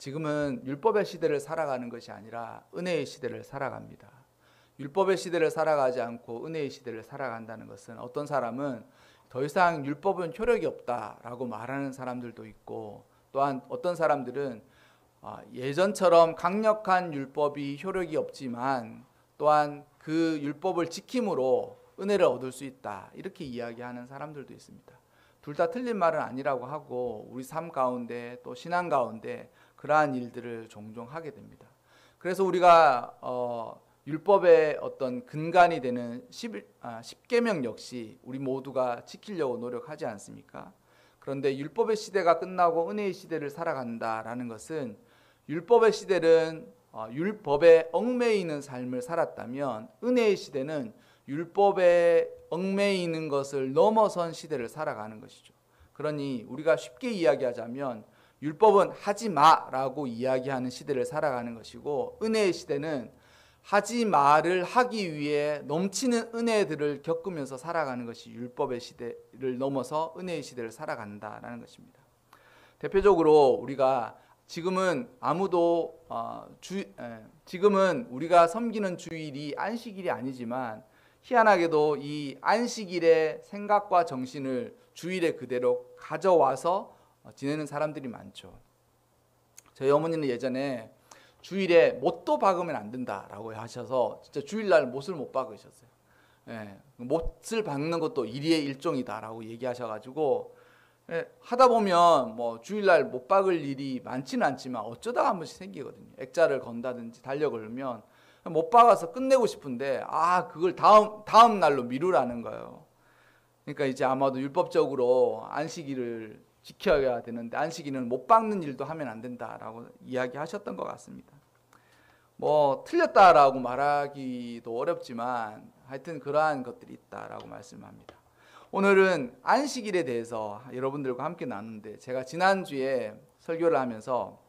지금은 율법의 시대를 살아가는 것이 아니라 은혜의 시대를 살아갑니다. 율법의 시대를 살아가지 않고 은혜의 시대를 살아간다는 것은 어떤 사람은 더 이상 율법은 효력이 없다라고 말하는 사람들도 있고, 또한 어떤 사람들은 예전처럼 강력한 율법이 효력이 없지만 또한 그 율법을 지킴으로 은혜를 얻을 수 있다, 이렇게 이야기하는 사람들도 있습니다. 둘 다 틀린 말은 아니라고 하고, 우리 삶 가운데 또 신앙 가운데 그러한 일들을 종종 하게 됩니다. 그래서 우리가 율법의 어떤 근간이 되는 10계명 역시 우리 모두가 지키려고 노력하지 않습니까? 그런데 율법의 시대가 끝나고 은혜의 시대를 살아간다라는 것은, 율법의 시대는 율법에 얽매이는 삶을 살았다면 은혜의 시대는 율법에 얽매이는 것을 넘어선 시대를 살아가는 것이죠. 그러니 우리가 쉽게 이야기하자면 율법은 하지 마라고 이야기하는 시대를 살아가는 것이고, 은혜의 시대는 하지 마를 하기 위해 넘치는 은혜들을 겪으면서 살아가는 것이 율법의 시대를 넘어서 은혜의 시대를 살아간다라는 것입니다. 대표적으로 우리가 지금은 지금은 우리가 섬기는 주일이 안식일이 아니지만, 희한하게도 이 안식일의 생각과 정신을 주일에 그대로 가져와서 지내는 사람들이 많죠. 저희 어머니는 예전에 주일에 못도 박으면 안 된다라고 하셔서 진짜 주일날 못을 못 박으셨어요. 못을 박는 것도 일의 일종이다라고 얘기하셔가지고, 하다 보면 뭐 주일날 못 박을 일이 많지는 않지만 어쩌다가 한 번씩 생기거든요. 액자를 건다든지 달력을 걸면 못 박아서 끝내고 싶은데 그걸 다음 날로 미루라는 거예요. 그러니까 이제 아마도 율법적으로 안식일을 지켜야 되는데 안식일은 못 박는 일도 하면 안 된다라고 이야기하셨던 것 같습니다. 뭐 틀렸다라고 말하기도 어렵지만 하여튼 그러한 것들이 있다라고 말씀합니다. 오늘은 안식일에 대해서 여러분들과 함께 나누는데, 제가 지난주에 설교를 하면서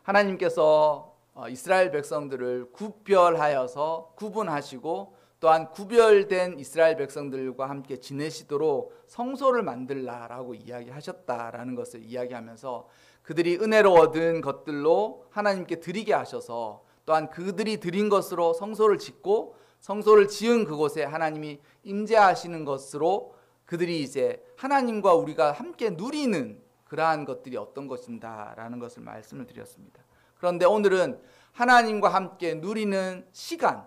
하나님께서 이스라엘 백성들을 구별하여서 구분하시고, 또한 구별된 이스라엘 백성들과 함께 지내시도록 성소를 만들라라고 이야기하셨다라는 것을 이야기하면서, 그들이 은혜로 얻은 것들로 하나님께 드리게 하셔서, 또한 그들이 드린 것으로 성소를 짓고, 성소를 지은 그곳에 하나님이 임재하시는 것으로 그들이 이제 하나님과 우리가 함께 누리는 그러한 것들이 어떤 것인가라는 것을 말씀을 드렸습니다. 그런데 오늘은 하나님과 함께 누리는 시간,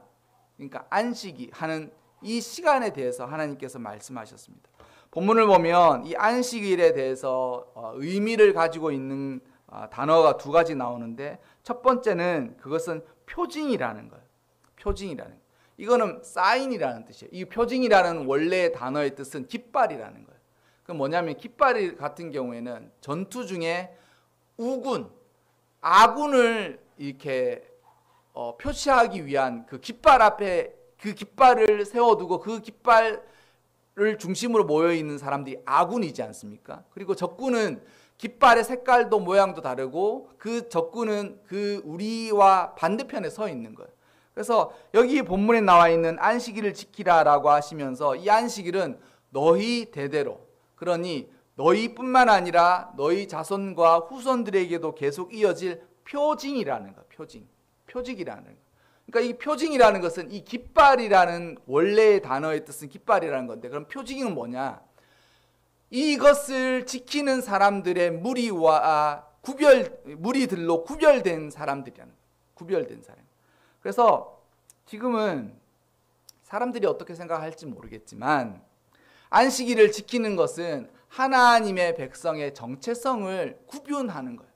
그러니까 안식이 하는 이 시간에 대해서 하나님께서 말씀하셨습니다. 본문을 보면 이 안식일에 대해서 의미를 가지고 있는 단어가 두 가지 나오는데, 첫 번째는 그것은 표징이라는 거예요. 표징이라는 거예요. 이거는 사인이라는 뜻이에요. 이 표징이라는 원래의 단어의 뜻은 깃발이라는 거예요. 그 뭐냐면 깃발 같은 경우에는 전투 중에 우군, 아군을 이렇게 표시하기 위한 그 깃발 앞에 그 깃발을 세워두고 그 깃발을 중심으로 모여있는 사람들이 아군이지 않습니까? 그리고 적군은 깃발의 색깔도 모양도 다르고 그 적군은 그 우리와 반대편에 서 있는 거예요. 그래서 여기 본문에 나와 있는 안식일을 지키라라고 하시면서, 이 안식일은 너희 대대로, 그러니 너희뿐만 아니라 너희 자손과 후손들에게도 계속 이어질 표징이라는 거, 표징이라는 거. 그러니까 이 표징이라는 것은 이 깃발이라는 원래의 단어의 뜻은 깃발이라는 건데, 그럼 표징은 뭐냐? 이것을 지키는 사람들의 무리들로 구별된 사람들이라는 거예요. 구별된 사람. 그래서 지금은 사람들이 어떻게 생각할지 모르겠지만, 안식일을 지키는 것은 하나님의 백성의 정체성을 구분하는 거예요.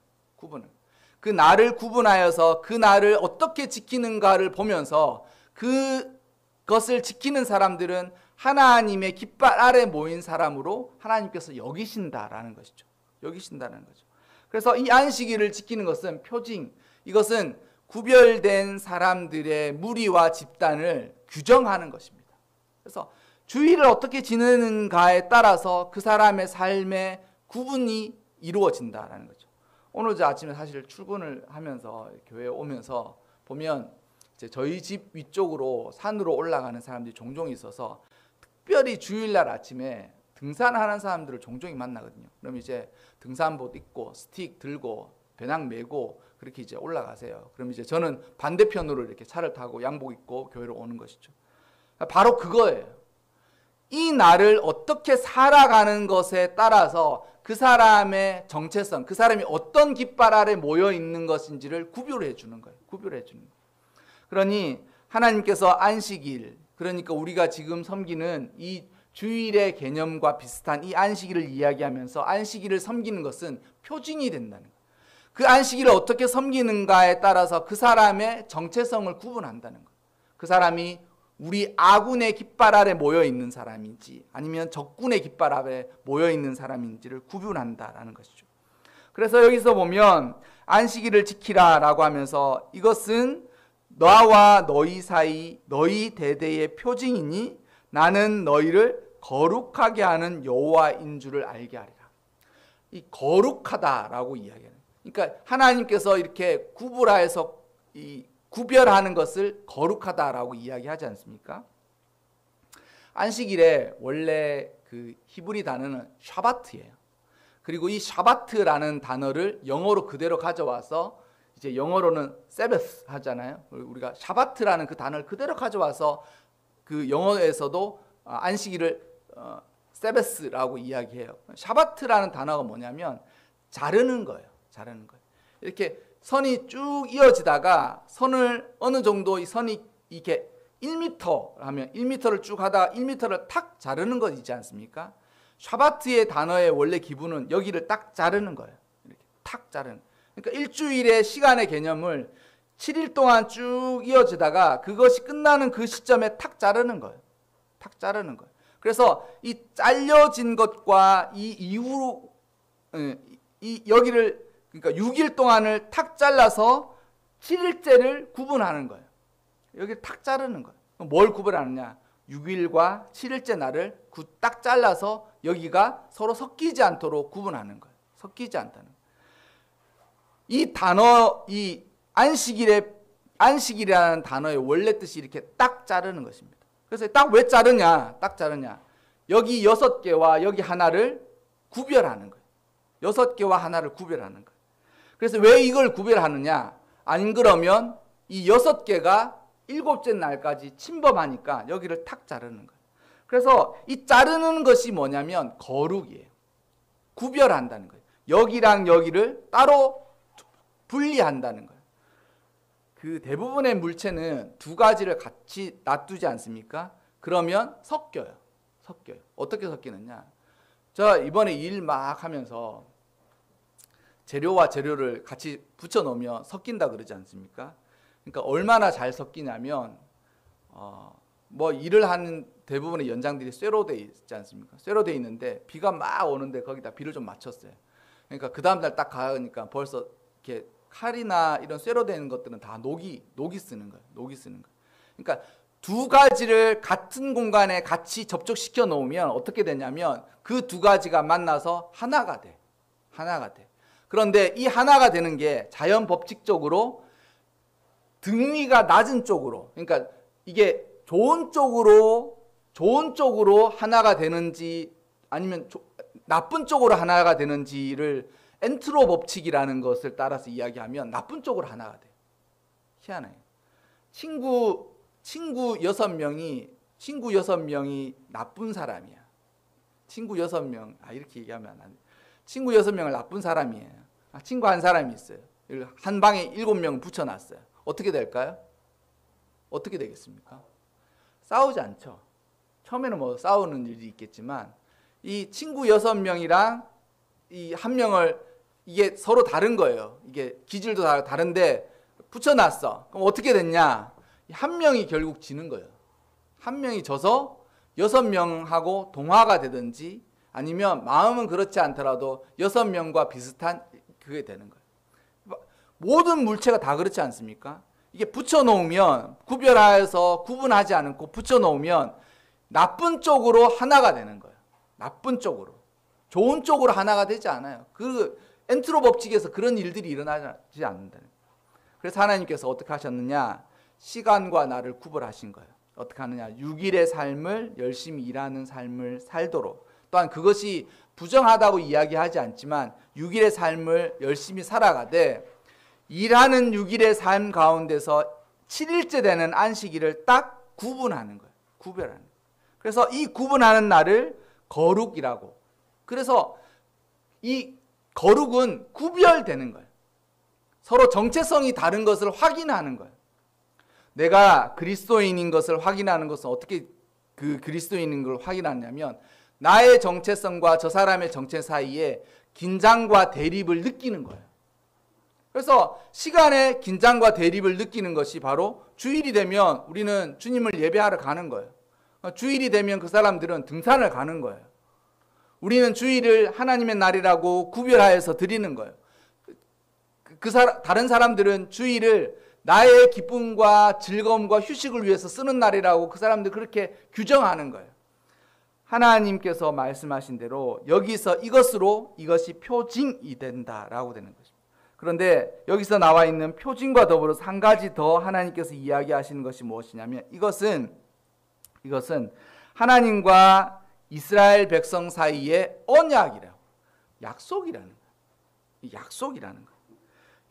그 날을 구분하여서 그 날을 어떻게 지키는가를 보면서 그것을 지키는 사람들은 하나님의 깃발 아래 모인 사람으로 하나님께서 여기신다라는 것이죠. 여기신다는 거죠. 그래서 이 안식일을 지키는 것은 표징, 이것은 구별된 사람들의 무리와 집단을 규정하는 것입니다. 그래서 주일을 어떻게 지내는가에 따라서 그 사람의 삶의 구분이 이루어진다라는 거죠. 오늘 아침에 사실 출근을 하면서 교회에 오면서 보면 이제 저희 집 위쪽으로 산으로 올라가는 사람들이 종종 있어서, 특별히 주일날 아침에 등산하는 사람들을 종종 만나거든요. 그럼 이제 등산복 입고 스틱 들고 배낭 메고 그렇게 이제 올라가세요. 그럼 이제 저는 반대편으로 이렇게 차를 타고 양복 입고 교회로 오는 것이죠. 바로 그거예요. 이 날을 어떻게 살아가는 것에 따라서 그 사람의 정체성, 그 사람이 어떤 깃발 아래 모여 있는 것인지를 구별해 주는 거예요. 구별해 주는 거예요. 그러니 하나님께서 안식일, 그러니까 우리가 지금 섬기는 이 주일의 개념과 비슷한 이 안식일을 이야기하면서 안식일을 섬기는 것은 표징이 된다는 거예요. 그 안식일을 어떻게 섬기는가에 따라서 그 사람의 정체성을 구분한다는 거예요. 그 사람이 우리 아군의 깃발 아래 모여 있는 사람인지 아니면 적군의 깃발 아래 모여 있는 사람인지를 구분한다라는 것이죠. 그래서 여기서 보면 안식일을 지키라라고 하면서 이것은 나와 너희 사이 너희 대대의 표징이니 나는 너희를 거룩하게 하는 여호와인 줄을 알게 하리라. 이 거룩하다라고 이야기하는. 그러니까 하나님께서 이렇게 구분하여서 이 구별하는 것을 거룩하다라고 이야기하지 않습니까? 안식일에 원래 그 히브리 단어는 샤바트예요. 그리고 이 샤바트라는 단어를 영어로 그대로 가져와서 이제 영어로는 세베스 하잖아요. 우리가 샤바트라는 그 단어를 그대로 가져와서 그 영어에서도 안식일을 세베스라고 이야기해요. 샤바트라는 단어가 뭐냐면 자르는 거예요. 자르는 거예요. 이렇게 선이 쭉 이어지다가 선을 어느 정도 이 선이 이렇게 1m 하면 1m를 쭉 하다가 1m를 탁 자르는 거 있지 않습니까? 샤바트의 단어의 원래 기분은 여기를 딱 자르는 거예요. 이렇게 탁 자르는. 그러니까 일주일의 시간의 개념을 7일 동안 쭉 이어지다가 그것이 끝나는 그 시점에 탁 자르는 거예요. 탁 자르는 거예요. 그래서 이 잘려진 것과 이 이후로 이 여기를 그러니까 6일 동안을 탁 잘라서 7일째를 구분하는 거예요. 여기를 탁 자르는 거예요. 뭘 구분하느냐? 6일과 7일째 날을 딱 잘라서 여기가 서로 섞이지 않도록 구분하는 거예요. 섞이지 않다는 거예요. 이 단어, 이 안식일이라는 단어의 원래 뜻이 이렇게 딱 자르는 것입니다. 그래서 딱 왜 자르냐? 딱 자르냐? 여기 6개와 여기 하나를 구별하는 거예요. 6개와 하나를 구별하는 거예요. 그래서 왜 이걸 구별하느냐? 안 그러면 이 6개가 7째 날까지 침범하니까 여기를 탁 자르는 거예요. 그래서 이 자르는 것이 뭐냐면 거룩이에요. 구별한다는 거예요. 여기랑 여기를 따로 분리한다는 거예요. 그 대부분의 물체는 두 가지를 같이 놔두지 않습니까? 그러면 섞여요. 섞여요. 어떻게 섞이느냐? 저 이번에 일 막 하면서 재료와 재료를 같이 붙여 놓으면 섞인다 그러지 않습니까? 그러니까 얼마나 잘 섞이냐면 뭐 일을 하는 대부분의 연장들이 쇠로 돼 있지 않습니까? 쇠로 돼 있는데 비가 막 오는데 거기다 비를 좀 맞췄어요. 그러니까 그 다음 날 딱 가니까 벌써 이렇게 칼이나 이런 쇠로 되는 것들은 다 녹이 쓰는 거예요. 녹이 쓰는 거예요. 그러니까 두 가지를 같은 공간에 같이 접촉시켜 놓으면 어떻게 되냐면 그 두 가지가 만나서 하나가 돼. 하나가 돼. 그런데 이 하나가 되는 게 자연 법칙적으로 등위가 낮은 쪽으로, 그러니까 이게 좋은 쪽으로 하나가 되는지 아니면 나쁜 쪽으로 하나가 되는지를 엔트로 법칙이라는 것을 따라서 이야기하면 나쁜 쪽으로 하나가 돼. 희한해요. 친구 6명이 나쁜 사람이야. 친구 6명, 이렇게 얘기하면 안 돼. 친구 6명을 나쁜 사람이에요. 친구 한 사람이 있어요. 한 방에 7명을 붙여놨어요. 어떻게 될까요? 어떻게 되겠습니까? 싸우지 않죠. 처음에는 뭐 싸우는 일이 있겠지만 이 친구 6명이랑 이 한 명을 이게 서로 다른 거예요. 이게 기질도 다른데 붙여놨어. 그럼 어떻게 됐냐? 한 명이 결국 지는 거예요. 한 명이 져서 6명하고 동화가 되든지 아니면 마음은 그렇지 않더라도 6명과 비슷한 그게 되는 거예요. 모든 물체가 다 그렇지 않습니까? 이게 붙여놓으면 구별하여서 구분하지 않고 붙여놓으면 나쁜 쪽으로 하나가 되는 거예요. 나쁜 쪽으로. 좋은 쪽으로 하나가 되지 않아요. 그 엔트로 법칙에서 그런 일들이 일어나지 않는다는 거예요. 그래서 하나님께서 어떻게 하셨느냐? 시간과 날을 구별하신 거예요. 어떻게 하느냐? 6일의 삶을 열심히 일하는 삶을 살도록, 또한 그것이 부정하다고 이야기하지 않지만 6일의 삶을 열심히 살아가되 일하는 6일의 삶 가운데서 7일째 되는 안식일을 딱 구분하는 거예요. 구별하는 거예요. 그래서 이 구분하는 날을 거룩이라고. 그래서 이 거룩은 구별되는 거예요. 서로 정체성이 다른 것을 확인하는 거예요. 내가 그리스도인인 것을 확인하는 것은 어떻게 그 그리스도인인 걸 확인하냐면 나의 정체성과 저 사람의 정체 사이에 긴장과 대립을 느끼는 거예요. 그래서 시간의 긴장과 대립을 느끼는 것이 바로 주일이 되면 우리는 주님을 예배하러 가는 거예요. 주일이 되면 그 사람들은 등산을 가는 거예요. 우리는 주일을 하나님의 날이라고 구별하여서 드리는 거예요. 다른 사람들은 주일을 나의 기쁨과 즐거움과 휴식을 위해서 쓰는 날이라고 그 사람들 그렇게 규정하는 거예요. 하나님께서 말씀하신 대로 여기서 이것이 표징이 된다라고 되는 것입니다. 그런데 여기서 나와 있는 표징과 더불어서 한 가지 더 하나님께서 이야기하시는 것이 무엇이냐면 이것은 하나님과 이스라엘 백성 사이의 언약이라고, 약속이라는 거예요. 약속이라는 거예요.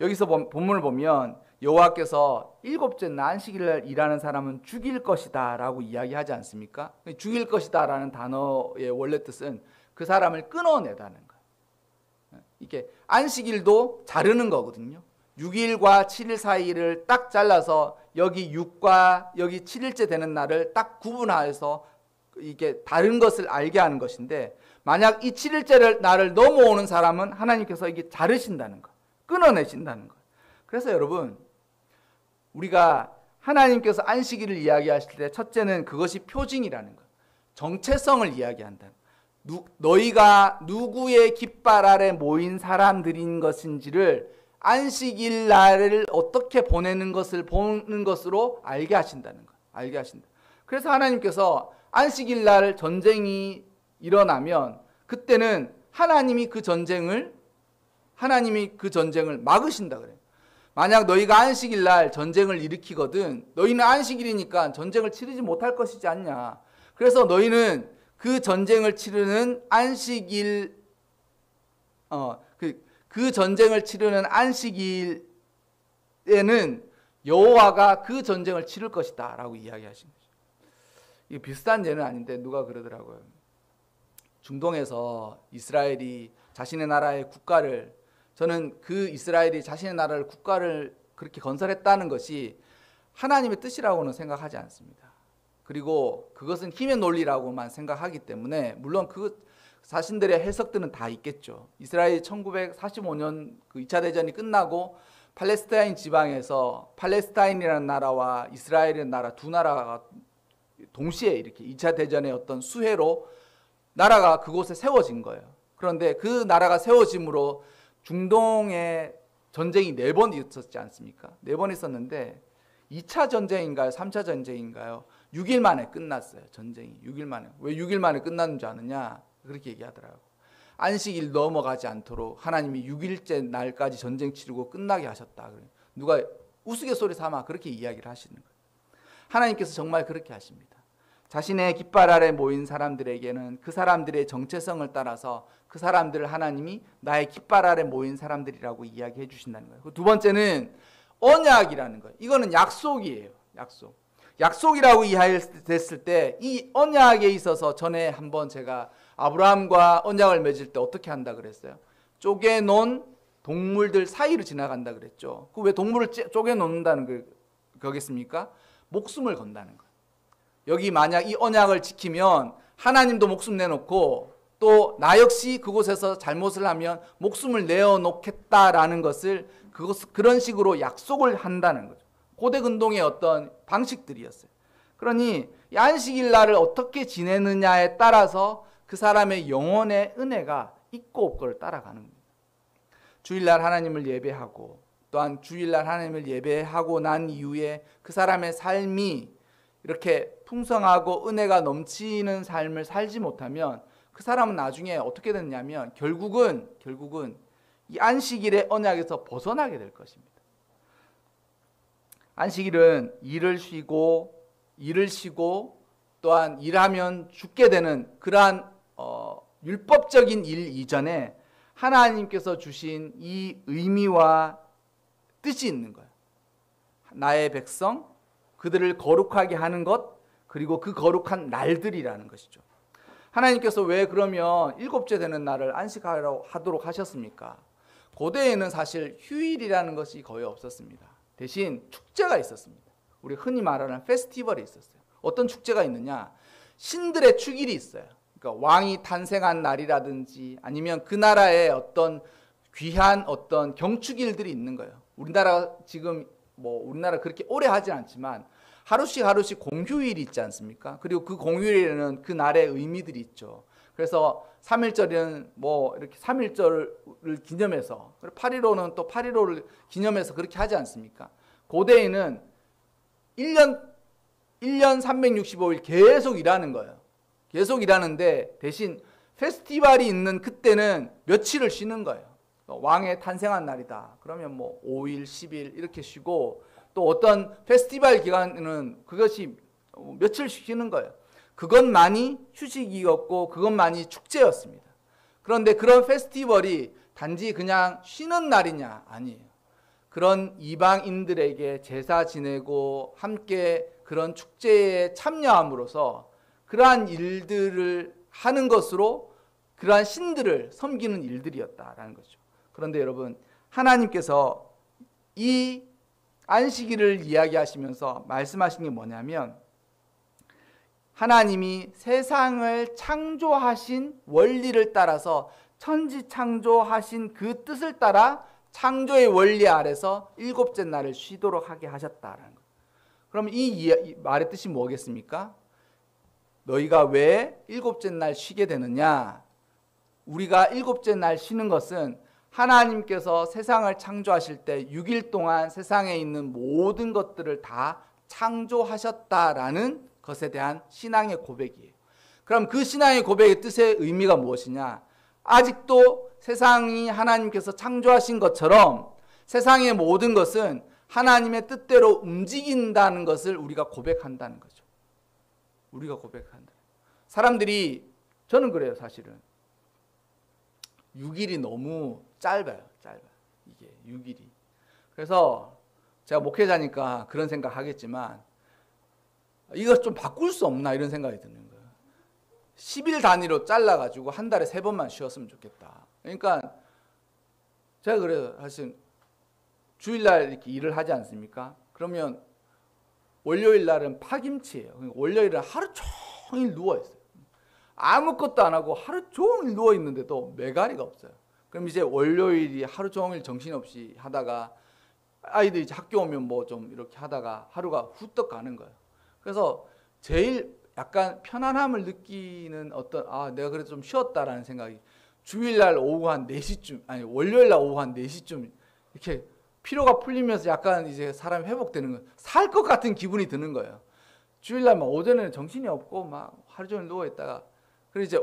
여기서 본문을 보면 여호와께서 7째 날 안식일날 일하는 사람은 죽일 것이다 라고 이야기하지 않습니까? 죽일 것이다 라는 단어의 원래 뜻은 그 사람을 끊어내다는 거예요. 이게 안식일도 자르는 거거든요. 6일과 7일 사이를 딱 잘라서 여기 6과 여기 7일째 되는 날을 딱 구분해서 이게 다른 것을 알게 하는 것인데 만약 이 7일째 날을 넘어오는 사람은 하나님께서 이게 자르신다는 거, 끊어내신다는 거. 그래서 여러분 우리가 하나님께서 안식일을 이야기하실 때 첫째는 그것이 표징이라는 것, 정체성을 이야기한다. 너희가 누구의 깃발 아래 모인 사람들인 것인지를 안식일 날을 어떻게 보내는 것을 보는 것으로 알게 하신다는 것, 알게 하신다. 그래서 하나님께서 안식일 날 전쟁이 일어나면 그때는 하나님이 그 전쟁을 막으신다 그래요. 만약 너희가 안식일 날 전쟁을 일으키거든 너희는 안식일이니까 전쟁을 치르지 못할 것이지 않냐. 그래서 너희는 그 전쟁을 치르는 안식일 그 전쟁을 치르는 안식일에는 여호와가 그 전쟁을 치를 것이다 라고 이야기하신 거죠. 이게 비슷한 예는 아닌데 누가 그러더라고요. 중동에서 이스라엘이 자신의 나라의 국가를, 저는 그 이스라엘이 자신의 나라를 국가를 그렇게 건설했다는 것이 하나님의 뜻이라고는 생각하지 않습니다. 그리고 그것은 힘의 논리라고만 생각하기 때문에 물론 그 자신들의 해석들은 다 있겠죠. 이스라엘이 1945년 그 2차 대전이 끝나고 팔레스타인 지방에서 팔레스타인이라는 나라와 이스라엘이라는 나라 두 나라가 동시에 이렇게 2차 대전의 어떤 수혜로 나라가 그곳에 세워진 거예요. 그런데 그 나라가 세워짐으로 중동에 전쟁이 4번 있었지 않습니까? 4번 있었는데 2차 전쟁인가요? 3차 전쟁인가요? 6일 만에 끝났어요. 전쟁이 6일 만에. 왜 6일 만에 끝났는 줄 아느냐? 그렇게 얘기하더라고요. 안식일 넘어가지 않도록 하나님이 6일째 날까지 전쟁 치르고 끝나게 하셨다. 누가 우스갯소리 삼아 그렇게 이야기를 하시는 거예요. 하나님께서 정말 그렇게 하십니다. 자신의 깃발 아래 모인 사람들에게는 그 사람들의 정체성을 따라서 그 사람들을 하나님이 나의 깃발 아래 모인 사람들이라고 이야기해 주신다는 거예요. 두 번째는 언약이라는 거예요. 이거는 약속이에요. 약속이라고 이해했을 때 이 언약에 있어서 전에 한번 제가 아브라함과 언약을 맺을 때 어떻게 한다 그랬어요? 쪼개놓은 동물들 사이로 지나간다 그랬죠. 그 왜 동물을 쪼개놓는다는 거겠습니까? 목숨을 건다는 거예요. 여기 만약 이 언약을 지키면 하나님도 목숨 내놓고 또 나 역시 그곳에서 잘못을 하면 목숨을 내어놓겠다라는 것을 그런 식으로 약속을 한다는 거죠. 고대 근동의 어떤 방식들이었어요. 그러니 이 안식일 날을 어떻게 지내느냐에 따라서 그 사람의 영혼의 은혜가 있고 없고를 따라가는 겁니다. 주일날 하나님을 예배하고 또한 주일날 하나님을 예배하고 난 이후에 그 사람의 삶이 이렇게 풍성하고 은혜가 넘치는 삶을 살지 못하면 그 사람은 나중에 어떻게 되느냐면 결국은 이 안식일의 언약에서 벗어나게 될 것입니다. 안식일은 일을 쉬고 또한 일하면 죽게 되는 그러한 율법적인 일 이전에 하나님께서 주신 이 의미와 뜻이 있는 거예요. 나의 백성, 그들을 거룩하게 하는 것, 그리고 그 거룩한 날들이라는 것이죠. 하나님께서 왜 그러면 일곱째 되는 날을 안식하도록 하셨습니까? 고대에는 사실 휴일이라는 것이 거의 없었습니다. 대신 축제가 있었습니다. 우리 흔히 말하는 페스티벌이 있었어요. 어떤 축제가 있느냐? 신들의 축일이 있어요. 그러니까 왕이 탄생한 날이라든지 아니면 그 나라의 어떤 귀한 어떤 경축일들이 있는 거예요. 우리나라 지금 우리나라 그렇게 오래 하진 않지만 하루씩 공휴일이 있지 않습니까? 그리고 그 공휴일에는 그 날의 의미들이 있죠. 그래서 3.1절에는 이렇게 3.1절을 기념해서, 8.15는 또 8.15를 기념해서 그렇게 하지 않습니까? 고대에는 1년 365일 계속 일하는 거예요. 계속 일하는데 대신 페스티벌이 있는 그때는 며칠을 쉬는 거예요. 왕의 탄생한 날이다. 그러면 5일, 10일 이렇게 쉬고, 또 어떤 페스티벌 기간은 그것이 며칠 쉬는 거예요. 그것만이 휴식이었고 그것만이 축제였습니다. 그런데 그런 페스티벌이 단지 그냥 쉬는 날이냐? 아니에요. 그런 이방인들에게 제사 지내고 함께 그런 축제에 참여함으로써 그러한 일들을 하는 것으로 그러한 신들을 섬기는 일들이었다라는 거죠. 그런데 여러분, 하나님께서 이 안식일을 이야기하시면서 말씀하신 게 뭐냐면, 하나님이 세상을 창조하신 원리를 따라서 천지 창조하신 그 뜻을 따라 창조의 원리 아래서 일곱째 날을 쉬도록 하게 하셨다라는 거예요. 그럼 이 말의 뜻이 뭐겠습니까? 너희가 왜 일곱째 날 쉬게 되느냐? 우리가 일곱째 날 쉬는 것은 하나님께서 세상을 창조하실 때 6일 동안 세상에 있는 모든 것들을 다 창조하셨다라는 것에 대한 신앙의 고백이에요. 그럼 그 신앙의 고백의 뜻의 의미가 무엇이냐? 아직도 세상이 하나님께서 창조하신 것처럼 세상의 모든 것은 하나님의 뜻대로 움직인다는 것을 우리가 고백한다는 거죠. 우리가 고백한다. 사람들이, 저는 그래요, 사실은. 6일이 너무 짧아요. 이게 6일이. 그래서 제가 목회자니까 그런 생각 하겠지만, 이거 좀 바꿀 수 없나 이런 생각이 드는 거예요. 10일 단위로 잘라가지고 한 달에 3번만 쉬었으면 좋겠다. 그러니까 제가 그래요. 사실 주일날 이렇게 일을 하지 않습니까? 그러면 월요일 날은 파김치예요. 그러니까 월요일은 하루 종일 누워있어요. 아무것도 안 하고 하루 종일 누워있는데도 매가리가 없어요. 그럼 이제 월요일이 하루 종일 정신없이 하다가 아이들 이제 학교 오면 좀 이렇게 하다가 하루가 후떡 가는 거예요. 그래서 제일 약간 편안함을 느끼는 내가 그래도 좀 쉬었다라는 생각이, 주일날 오후 한 4시쯤, 아니 월요일날 오후 한 4시쯤 이렇게 피로가 풀리면서 약간 이제 사람이 회복되는 거예요. 살 것 같은 기분이 드는 거예요. 주일날 오전에는 정신이 없고 하루 종일 누워있다가, 그리고 이제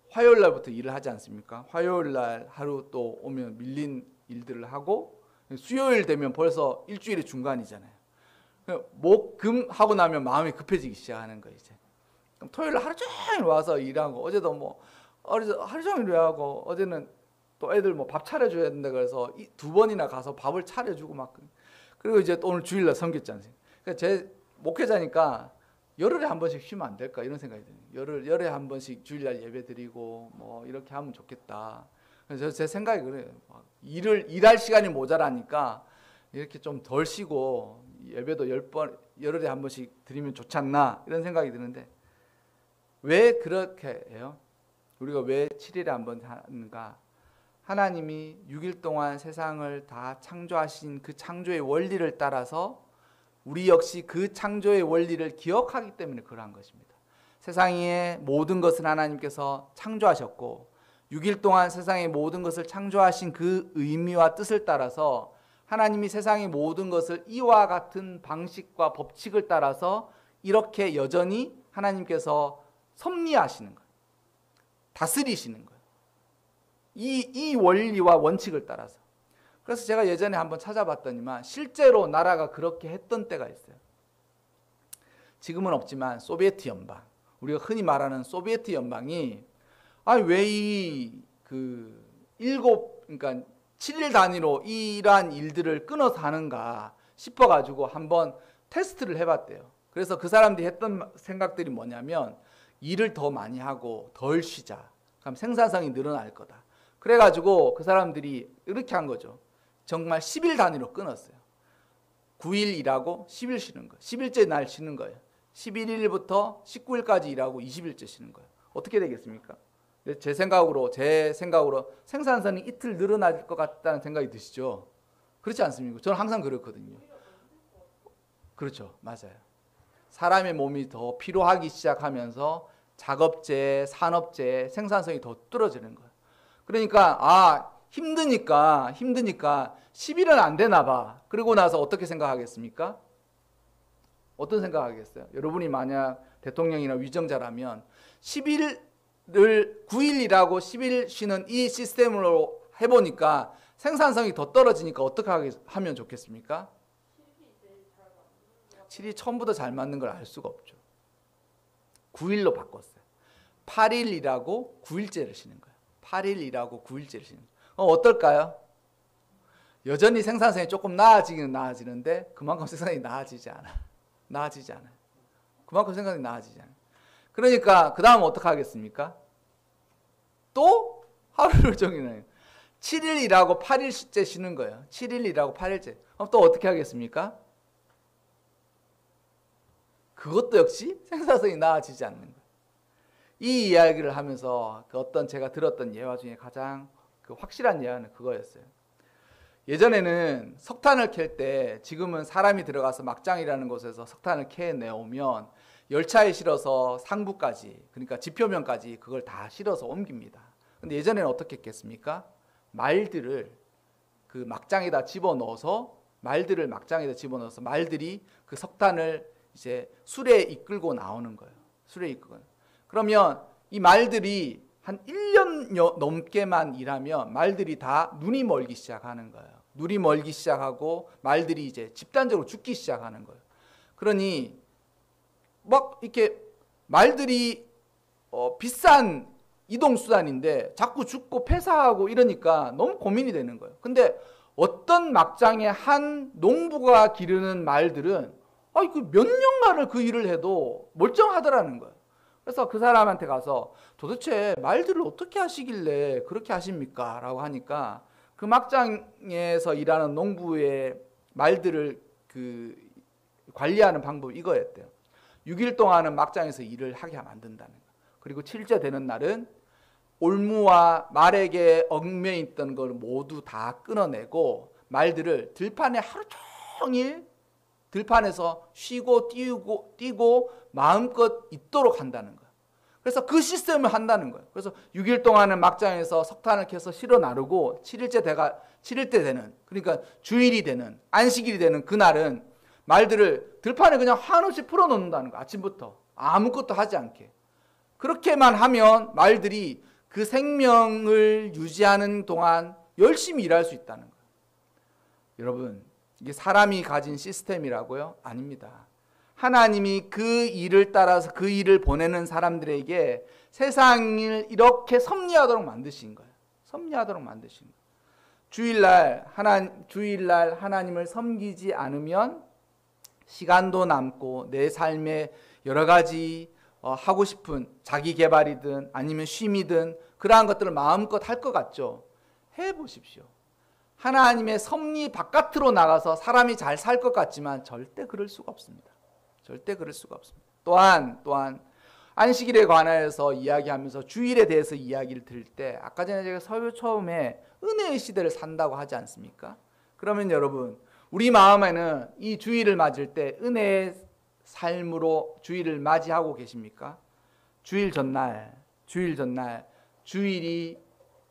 화요일날부터 일을 하지 않습니까? 화요일날 하루 또 오면 밀린 일들을 하고, 수요일 되면 벌써 일주일의 중간이잖아요. 목, 금 하고 나면 마음이 급해지기 시작하는 거예요, 이제. 그럼 토요일 하루 종일 와서 일하고, 어제도 하루 종일 일하고, 어제는 또 애들 밥 차려줘야 된다 그래서 2번이나 가서 밥을 차려주고 그리고 이제 또 오늘 주일날 섬겼지 않습니까? 그러니까 제 목회자니까 열흘에 한 번씩 쉬면 안 될까 이런 생각이 드네요. 열흘에 한 번씩 주일날 예배 드리고 이렇게 하면 좋겠다. 그래서 제 생각이 그래요. 일할 시간이 모자라니까 이렇게 좀 덜 쉬고 예배도 열흘에 한 번씩 드리면 좋지 않나 이런 생각이 드는데, 왜 그렇게 해요? 우리가 왜 7일에 한 번 하는가? 하나님이 6일 동안 세상을 다 창조하신 그 창조의 원리를 따라서 우리 역시 그 창조의 원리를 기억하기 때문에 그러한 것입니다. 세상의 모든 것은 하나님께서 창조하셨고 6일 동안 세상의 모든 것을 창조하신 그 의미와 뜻을 따라서 하나님이 세상의 모든 것을 이와 같은 방식과 법칙을 따라서 이렇게 여전히 하나님께서 섭리하시는 거예요. 다스리시는 거예요. 이 원리와 원칙을 따라서. 그래서 제가 예전에 한번 찾아봤더니만 실제로 나라가 그렇게 했던 때가 있어요. 지금은 없지만 소비에트 연방, 우리가 흔히 말하는 소비에트 연방이 아니 왜 그러니까 7일 단위로 이러한 일들을 끊어서 하는가 싶어가지고 한번 테스트를 해봤대요. 그래서 그 사람들이 했던 생각들이 뭐냐면 일을 더 많이 하고 덜 쉬자. 그럼 생산성이 늘어날 거다. 그래가지고 그 사람들이 이렇게 한 거죠. 정말 10일 단위로 끊었어요. 9일 일하고 10일 쉬는 거예요. 10일째 날 쉬는 거예요. 11일부터 19일까지 일하고 20일째 쉬는 거예요. 어떻게 되겠습니까? 제 생각으로 생산성이 이틀 늘어날 것 같다는 생각이 드시죠? 그렇지 않습니까? 저는 항상 그렇거든요. 그렇죠. 맞아요. 사람의 몸이 더 피로하기 시작하면서 작업재, 산업재, 생산성이 더 떨어지는 거예요. 그러니까 힘드니까 10일은 안 되나 봐. 그러고 나서 어떻게 생각하겠습니까? 어떤 생각하겠어요? 여러분이 만약 대통령이나 위정자라면 9일 일하고 10일 쉬는 이 시스템으로 해보니까 생산성이 더 떨어지니까 어떻게 하면 좋겠습니까? 7이 처음부터 잘 맞는 걸 알 수가 없죠. 9일로 바꿨어요. 8일 일하고 9일째를 쉬는 거예요. 8일 일하고 9일째를 쉬는 거예요. 어떨까요? 여전히 생산성이 조금 나아지기는 나아지는데 그만큼 생산이 나아지지 않아요. 그만큼 생산이 나아지지 않아요. 그러니까 그 다음 어떻게 하겠습니까? 또 하루를 종일 7일 일하고 8일째 쉬는 거예요. 7일 일하고 8일째. 그럼 또 어떻게 하겠습니까? 그것도 역시 생산성이 나아지지 않는 거예요. 이 이야기를 하면서 그 어떤 제가 들었던 예화 중에 가장 그 확실한 예화는 그거였어요. 예전에는 석탄을 캘 때 지금은 사람이 들어가서 막장이라는 곳에서 석탄을 캐내오면 열차에 실어서 상부까지, 그러니까 지표면까지 그걸 다 실어서 옮깁니다. 근데 예전에는 어떻게 했겠습니까? 말들을 그 막장에다 집어넣어서 말들이 그 석탄을 이제 수레에 이끌고 나오는 거예요. 그러면 이 말들이 한 1년 넘게만 일하면 말들이 다 눈이 멀기 시작하는 거예요. 눈이 멀기 시작하고 말들이 이제 집단적으로 죽기 시작하는 거예요. 그러니 막 이렇게 말들이 비싼 이동수단인데 자꾸 죽고 폐사하고 이러니까 너무 고민이 되는 거예요. 근데 어떤 막장에 한 농부가 기르는 말들은 몇 년간을 그 일을 해도 멀쩡하더라는 거예요. 그래서 그 사람한테 가서 도대체 말들을 어떻게 하시길래 그렇게 하십니까? 라고 하니까 그 막장에서 일하는 농부의 말들을 그 관리하는 방법이 이거였대요. 6일 동안은 막장에서 일을 하게 만든다는 거예요. 그리고 7째 되는 날은 올무와 말에게 얽매여 있던 걸 모두 다 끊어내고 말들을 들판에 하루 종일 들판에서 쉬고 뛰고 마음껏 있도록 한다는 거예요. 그래서 그 시스템을 한다는 거예요. 그래서 6일 동안은 막장에서 석탄을 캐서 실어 나르고 7일 때 되는, 그러니까 주일이 되는, 안식일이 되는 그날은 말들을 들판에 그냥 한없이 풀어놓는다는 거예요. 아침부터 아무것도 하지 않게. 그렇게만 하면 말들이 그 생명을 유지하는 동안 열심히 일할 수 있다는 거예요. 여러분, 이게 사람이 가진 시스템이라고요? 아닙니다. 하나님이 그 일을 따라서 그 일을 보내는 사람들에게 세상을 이렇게 섭리하도록 만드신 거예요. 주일날 하나님을 섬기지 않으면 시간도 남고 내 삶에 여러 가지 하고 싶은 자기 개발이든 아니면 쉼이든 그러한 것들을 마음껏 할 것 같죠? 해보십시오. 하나님의 섭리 바깥으로 나가서 사람이 잘 살 것 같지만 절대 그럴 수가 없습니다. 또한 안식일에 관하여서 이야기하면서 주일에 대해서 이야기를 들을 때 아까 전에 제가 설교 처음에 은혜의 시대를 산다고 하지 않습니까? 그러면 여러분, 우리 마음에는 이 주일을 맞을 때 은혜의 삶으로 주일을 맞이하고 계십니까? 주일 전날 주일이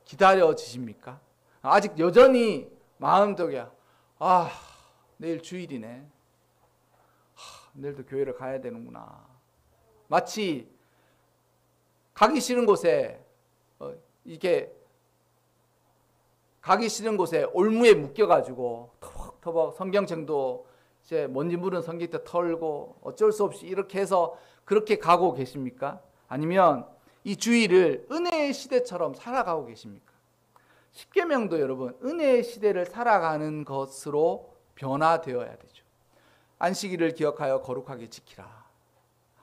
기다려지십니까? 아직 여전히 마음속에 내일 주일이네. 내일도 교회를 가야 되는구나. 마치 가기 싫은 곳에 올무에 묶여가지고 터벅터벅 성경책도 이제 먼지 묻은 성경책 털고 어쩔 수 없이 이렇게 해서 그렇게 가고 계십니까? 아니면 이 주일을 은혜의 시대처럼 살아가고 계십니까? 십계명도 여러분 은혜의 시대를 살아가는 것으로 변화되어야 되죠. 안식일을 기억하여 거룩하게 지키라.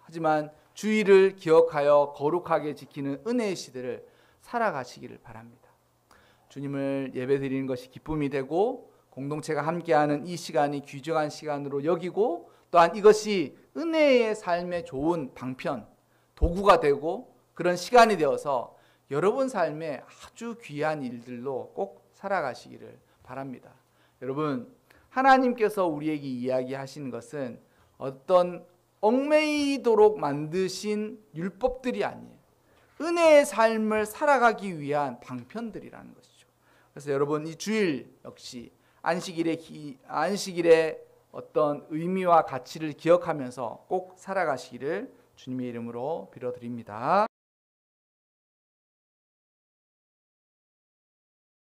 하지만 주일을 기억하여 거룩하게 지키는 은혜의 시대를 살아가시기를 바랍니다. 주님을 예배드리는 것이 기쁨이 되고 공동체가 함께하는 이 시간이 귀중한 시간으로 여기고 또한 이것이 은혜의 삶에 좋은 방편, 도구가 되고 그런 시간이 되어서 여러분 삶에 아주 귀한 일들로 꼭 살아가시기를 바랍니다. 여러분, 하나님께서 우리에게 이야기하시는 것은 어떤 얽매이도록 만드신 율법들이 아니에요. 은혜의 삶을 살아가기 위한 방편들이라는 것이죠. 그래서 여러분 이 주일 역시 안식일의 어떤 의미와 가치를 기억하면서 꼭 살아가시기를 주님의 이름으로 빌어드립니다.